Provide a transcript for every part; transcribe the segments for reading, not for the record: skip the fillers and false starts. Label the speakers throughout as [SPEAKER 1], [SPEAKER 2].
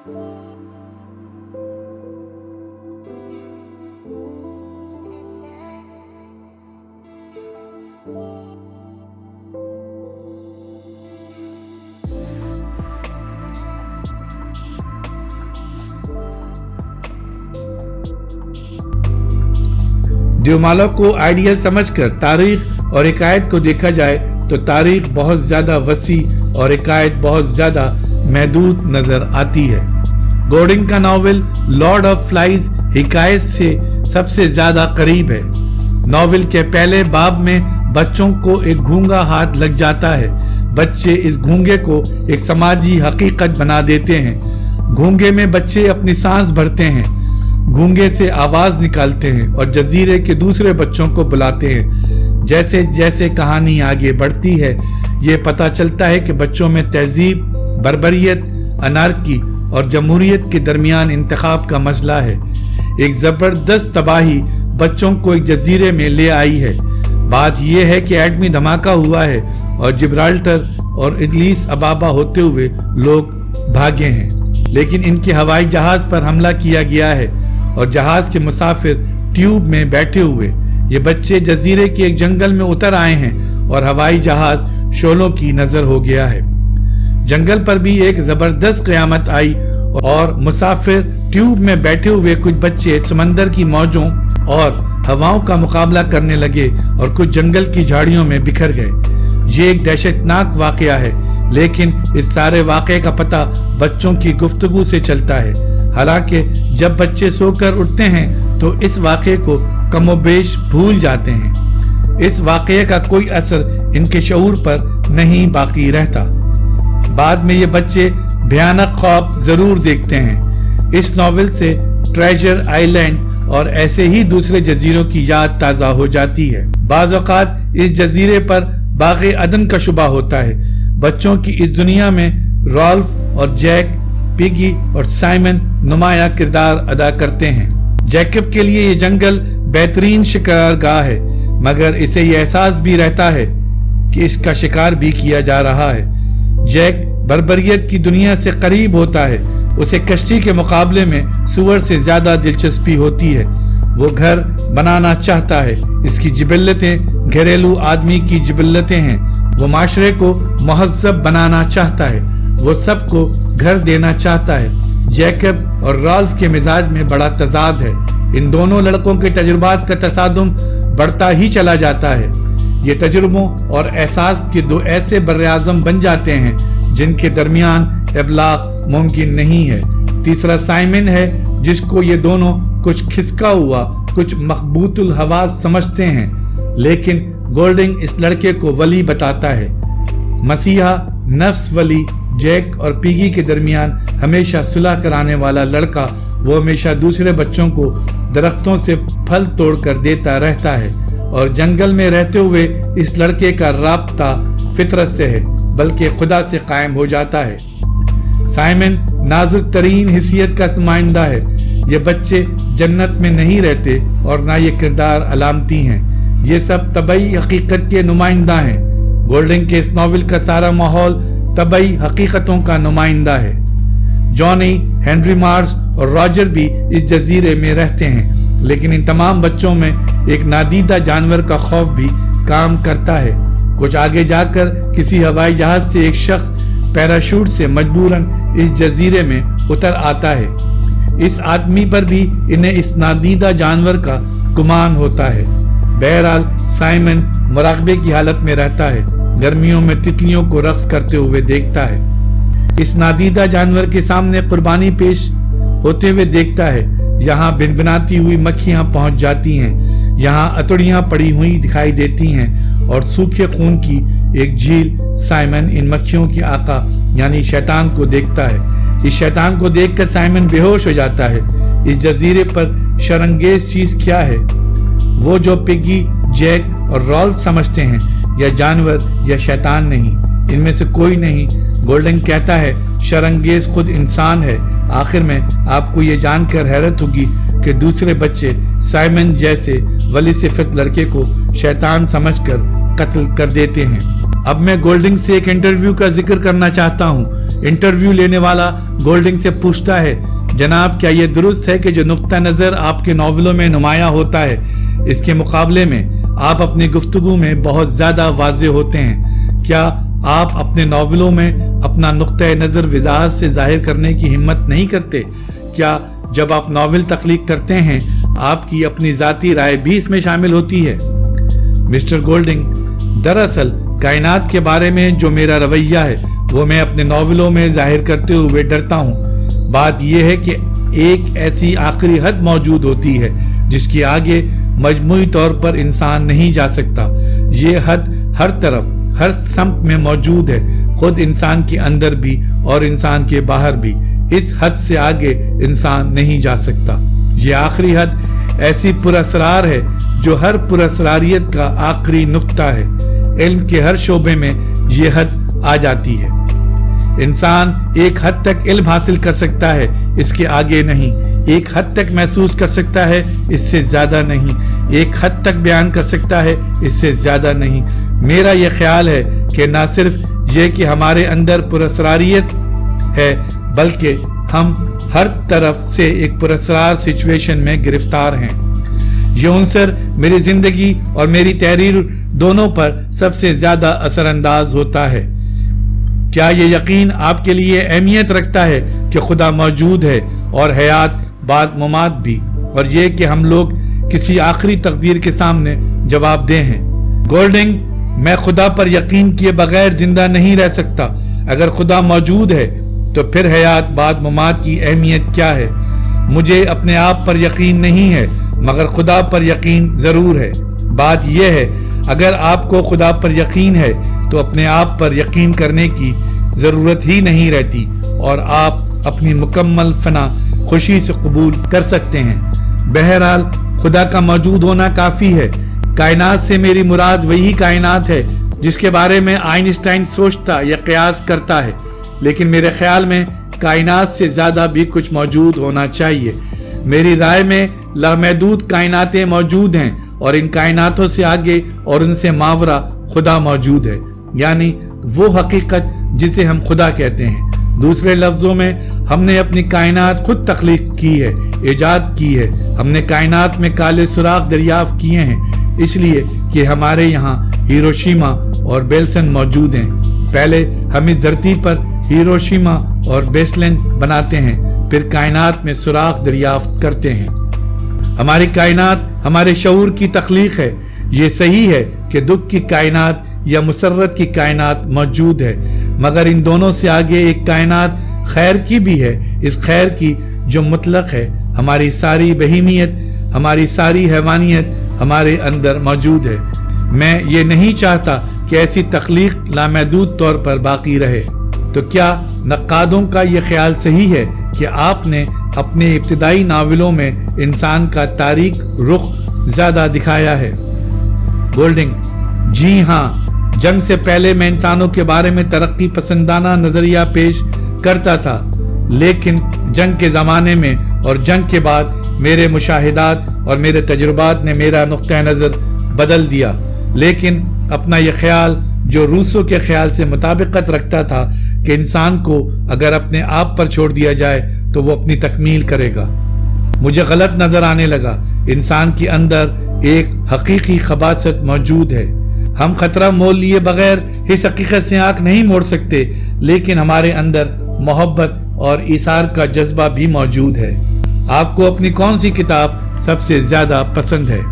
[SPEAKER 1] देवमाला को आइडियल समझकर तारीख और हिकायत को देखा जाए तो तारीख बहुत ज्यादा वसी और हिकायत बहुत ज्यादा महदूद नजर आती है। गोल्डिंग का नॉवेल लॉर्ड ऑफ फ्लाइज हिकायत से सबसे ज्यादा करीब है। नॉवेल के पहले बाब में बच्चों को एक गूंगा हाथ लग जाता है। बच्चे इस गूंगे को एक समाजी हकीकत बना देते हैं। गूंगे में बच्चे अपनी सांस भरते हैं, गूंगे से आवाज निकालते हैं और जजीरे के दूसरे बच्चों को बुलाते हैं। जैसे जैसे कहानी आगे बढ़ती है ये पता चलता है कि बच्चों में तहजीब, बर्बरियत, अनारकी और जमहूरियत के दरमियान इंतखाब का मसला है। एक जबरदस्त तबाही बच्चों को एक जजीरे में ले आई है। बात यह है कि एटमी धमाका हुआ है और जिब्राल्टर और इदलीस अबाबा होते हुए लोग भागे हैं, लेकिन इनके हवाई जहाज पर हमला किया गया है और जहाज के मुसाफिर ट्यूब में बैठे हुए ये बच्चे जजीरे के एक जंगल में उतर आए हैं और हवाई जहाज शोलों की नजर हो गया है। जंगल पर भी एक जबरदस्त क़यामत आई और मुसाफिर ट्यूब में बैठे हुए कुछ बच्चे समंदर की मौजों और हवाओं का मुकाबला करने लगे और कुछ जंगल की झाड़ियों में बिखर गए। ये एक दहशतनाक वाकया है, लेकिन इस सारे वाकये का पता बच्चों की गुफ्तगू से चलता है। हालांकि जब बच्चे सोकर उठते हैं तो इस वाकये को कमोबेश भूल जाते हैं। इस वाकये का कोई असर इनके शऊर पर नहीं बाकी रहता। बाद में ये बच्चे भयानक ख्वाब जरूर देखते हैं। इस नॉवेल से ट्रेजर आइलैंड और ऐसे ही दूसरे जजीरों की याद ताज़ा हो जाती है। बाज़ औक़ात इस जजीरे पर बाग़े अदन का शुबा होता है। बच्चों की इस दुनिया में रॉल्फ और जैक, पिगी और साइमन नुमाया किरदार अदा करते हैं। जैकब के लिए ये जंगल बेहतरीन शिकारगाह है, मगर इसे ये एहसास भी रहता है कि इसका शिकार भी किया जा रहा है। जैक बर्बरियत की दुनिया से करीब होता है। उसे कश्ती के मुकाबले में सुअर से ज्यादा दिलचस्पी होती है। वो घर बनाना चाहता है। इसकी जिबल्लतें घरेलू आदमी की जिबल्लतें हैं। वो माशरे को महज़्ज़ब बनाना चाहता है। वो सबको घर देना चाहता है। जैकब और राल्फ के मिजाज में बड़ा तजाद है। इन दोनों लड़कों के तजुर्बात का तसादुम बढ़ता ही चला जाता है। ये तजुर्बों और एहसास के दो ऐसे बर्र-ए-आज़म बन जाते हैं जिनके दरमियान इब्लाग मुमकिन नहीं है। तीसरा साइमन है, जिसको ये दोनों कुछ खिसका हुआ, कुछ मखबूतुल हवास समझते हैं, लेकिन गोल्डिंग इस लड़के को वली बताता है। मसीहा नफ्स वली जैक और पिगी के दरमियान हमेशा सुलह कराने वाला लड़का, वो हमेशा दूसरे बच्चों को दरख्तों से फल तोड़ कर देता रहता है और जंगल में रहते हुए इस लड़के का राब्ता फितरत से है, बल्कि खुदा से कायम हो जाता है। साइमन नाजुक तरीन हिस्सियत का नुमाइंदा है। ये बच्चे जन्नत में नहीं रहते और ना ये किरदार अलामती हैं। ये सब तबई हकीकत के नुमाइंदा हैं। गोल्डिंग के इस नॉवेल का सारा माहौल तबई हकीकतों का नुमाइंदा है। जॉनी, हेनरी मार्श और रॉजर भी इस जजीरे में रहते हैं, लेकिन इन तमाम बच्चों में एक नादीदा जानवर का खौफ भी काम करता है। कुछ आगे जाकर किसी हवाई जहाज से एक शख्स पैराशूट से मजबूरन इस जजीरे में उतर आता है। इस आदमी पर भी इन्हें इस नादीदा जानवर का गुमान होता है। बहरहाल साइमन मुराकबे की हालत में रहता है। गर्मियों में तितलियों को रक्स करते हुए देखता है। इस नादीदा जानवर के सामने कुर्बानी पेश होते हुए देखता है। यहाँ भिनभिनाती हुई मक्खियाँ पहुँच जाती हैं। यहाँ अतड़ियाँ पड़ी हुई दिखाई देती हैं और सूखे खून की एक झील। साइमन इन मक्खियों की आका यानी शैतान को देखता है। इस शैतान को देखकर साइमन बेहोश हो जाता है। इस जजीरे पर शर्मंगेज चीज क्या है? वो जो पिगी, जैक और रॉल्फ समझते हैं, या जानवर या शैतान नहीं, इनमें से कोई नहीं। गोल्डिंग कहता है शर्मंगेज खुद इंसान है। आखिर में आपको ये जानकर हैरत होगी कि दूसरे बच्चे साइमन जैसे वली सिफत लड़के को शैतान समझकर कत्ल कर देते हैं। अब मैं गोल्डिंग से एक इंटरव्यू का जिक्र करना चाहता हूँ। इंटरव्यू लेने वाला गोल्डिंग से पूछता है, जनाब क्या ये दुरुस्त है कि जो नुक्ता नज़र आपके नॉवलों में नुमाया होता है इसके मुकाबले में आप अपनी गुफ्तगू में बहुत ज़्यादा वाज़े होते हैं? क्या आप अपने नॉवलों में अपना नुक्ता नज़र वजाहत से जाहिर करने की हिम्मत नहीं करते? क्या जब आप नॉवल तख्लीक करते हैं आपकी अपनी ज़ाती राय भी इसमें शामिल होती है? मिस्टर गोल्डिंग, दरअसल कायनात के बारे में जो मेरा रवैया है वो मैं अपने नॉवलों में जाहिर करते हुए डरता हूँ। बात यह है कि एक ऐसी आखिरी हद मौजूद होती है जिसके आगे मजमूई तौर पर इंसान नहीं जा सकता। ये हद हर तरफ हर सम्त में मौजूद है, खुद इंसान के अंदर भी और इंसान के बाहर भी। इस हद से आगे इंसान नहीं जा सकता। ये आखिरी हद ऐसी पुरअसरार है जो हर पुरअसरारियत का आखिरी नुक्ता है। इल्म के हर शोबे में ये हद आ जाती है। इंसान एक हद तक इल्म हासिल कर सकता है, इसके आगे नहीं। एक हद तक महसूस कर सकता है, इससे ज्यादा नहीं। एक हद तक बयान कर सकता है, इससे ज्यादा नहीं। मेरा यह ख्याल है कि न सिर्फ ये कि हमारे अंदर पुरअसरारियत है बल्कि हम हर तरफ से एक पुरअसरार सिचुएशन में गिरफ्तार हैं। ये उनसर मेरी जिंदगी और मेरी तहरीर दोनों पर सबसे ज्यादा असरअंदाज होता है। क्या ये यकीन आपके लिए अहमियत रखता है कि खुदा मौजूद है और हयात बाद ममात भी, और ये कि हम लोग किसी आखिरी तकदीर के सामने जवाबदेह हैं? गोल्डिंग, मैं खुदा पर यकीन किए बगैर जिंदा नहीं रह सकता। अगर खुदा मौजूद है तो फिर हयात बाद ममात की अहमियत क्या है? मुझे अपने आप पर यकीन नहीं है मगर खुदा पर यकीन जरूर है। बात यह है, अगर आपको खुदा पर यकीन है तो अपने आप पर यकीन करने की जरूरत ही नहीं रहती और आप अपनी मुकम्मल फना खुशी से कबूल कर सकते हैं। बहरहाल खुदा का मौजूद होना काफी है। कायनात से मेरी मुराद वही कायनात है जिसके बारे में आइंस्टाइन सोचता या कयास करता है, लेकिन मेरे ख्याल में कायनात से ज्यादा भी कुछ मौजूद होना चाहिए। मेरी राय में लामहदूद कायनातें मौजूद हैं और इन कायनातों से आगे और उनसे मावरा खुदा मौजूद है, यानी वो हकीकत जिसे हम खुदा कहते हैं। दूसरे लफ्जों में हमने अपनी कायनात खुद तख्लीक की है, इजाद की है। हमने कायनात में काले सुराख दरियाफ्त किए हैं इसलिए कि हमारे यहाँ हिरोशिमा और बेल्सन मौजूद हैं। पहले हम इस धरती पर हिरोशिमा और बेसलन बनाते हैं, फिर कायनात में सुराख दरियाफ्त करते हैं। हमारी कायनात हमारे शऊर की तख्लीक है। ये सही है कि दुख की कायनात या मुसर्रत की कायनात मौजूद है, मगर इन दोनों से आगे एक कायनात खैर की भी है। इस खैर की जो मुतलक है, हमारी सारी बहीमियत, हमारी सारी हैवानियत हमारे अंदर मौजूद है। मैं ये नहीं चाहता कि ऐसी तख्लीक लामहदूद तौर पर बाकी रहे। तो क्या नक्कादों का ये ख्याल सही है कि आपने अपने इब्तिदाई नावलों में इंसान का तारीक रुख ज्यादा दिखाया है? गोल्डिंग, जी हाँ, जंग से पहले मैं इंसानों के बारे में तरक्की पसंदाना नजरिया पेश करता था, लेकिन जंग के ज़माने में और जंग के बाद मेरे मुशाहिदात और मेरे तजुर्बात ने मेरा नुक्ता नज़र बदल दिया। लेकिन अपना यह ख्याल जो रूसों के ख्याल से मुताबिकत रखता था कि इंसान को अगर अपने आप पर छोड़ दिया जाए तो वो अपनी तकमील करेगा, मुझे गलत नजर आने लगा। इंसान के अंदर एक हकीकी खबासत मौजूद है। हम खतरा मोल लिए बगैर इस हकीकत से आंख नहीं मोड़ सकते, लेकिन हमारे अंदर मोहब्बत और इसार का जज्बा भी मौजूद है। आपको अपनी कौन सी किताब सबसे ज्यादा पसंद है?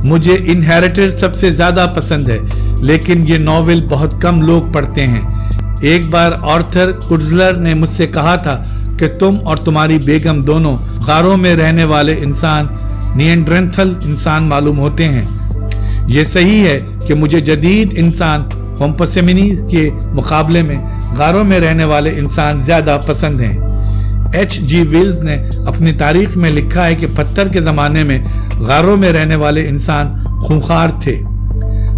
[SPEAKER 1] मुझे इनहेरिटेड सबसे ज्यादा पसंद है, लेकिन ये नॉवेल बहुत कम लोग पढ़ते हैं। एक बार आर्थर कुड्जलर ने मुझसे कहा था कि तुम और तुम्हारी बेगम दोनों गारों में रहने वाले इंसान निएंडरथल इंसान मालूम होते हैं। ये सही है कि मुझे जदीद इंसान होमोसेमिनी के मुकाबले में गारों में रहने वाले इंसान ज्यादा पसंद हैं। H.G. वेल्स ने अपनी तारीख में लिखा है कि पत्थर के जमाने में गारों में रहने वाले इंसान खूंखार थे।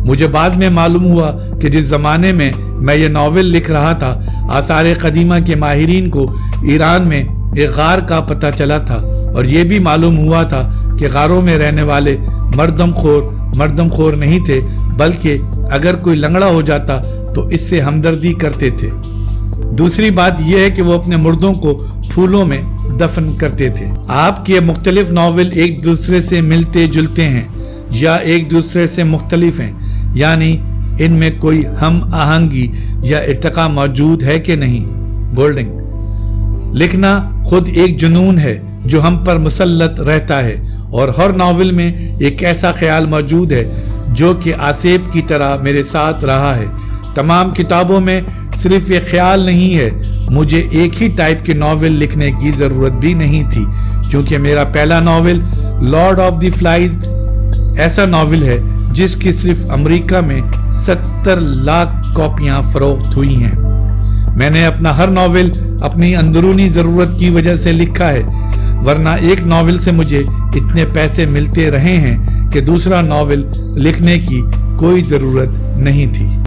[SPEAKER 1] मुझे बाद में मालूम हुआ कि जिस जमाने में मैं ये नावल लिख रहा था, आसार कदीमा के माहिरीन को ईरान में एक गार का पता चला था और ये भी मालूम हुआ था कि गारों में रहने वाले मर्दमखोर नहीं थे, बल्कि अगर कोई लंगड़ा हो जाता तो इससे हमदर्दी करते थे। दूसरी बात यह है कि वो अपने मुर्दों को फूलों में दफन करते थे। आपके मुख्तलिफ नॉवेल एक दूसरे से मिलते जुलते हैं या एक दूसरे से मुख्तलिफ हैं, यानी इनमें कोई हम आहंगी या इर्तिका मौजूद है कि नहीं। गोल्डिंग: लिखना खुद एक जुनून है जो हम पर मुसल्लत रहता है और हर नॉवेल में एक ऐसा ख्याल मौजूद है जो कि आसेब की तरह मेरे साथ रहा है। तमाम किताबों में सिर्फ ये ख्याल नहीं है, मुझे एक ही टाइप के नॉवेल लिखने की ज़रूरत भी नहीं थी, क्योंकि मेरा पहला novel Lord of the flies ऐसा नॉवेल है जिसकी सिर्फ अमेरिका में 70 लाख कॉपियां फरोख्त हुई हैं। मैंने अपना हर नॉवेल अपनी अंदरूनी ज़रूरत की वजह से लिखा है, वरना एक नॉवेल से मुझे इतने पैसे मिलते रहे हैं कि दूसरा नॉवेल लिखने की कोई ज़रूरत नहीं थी।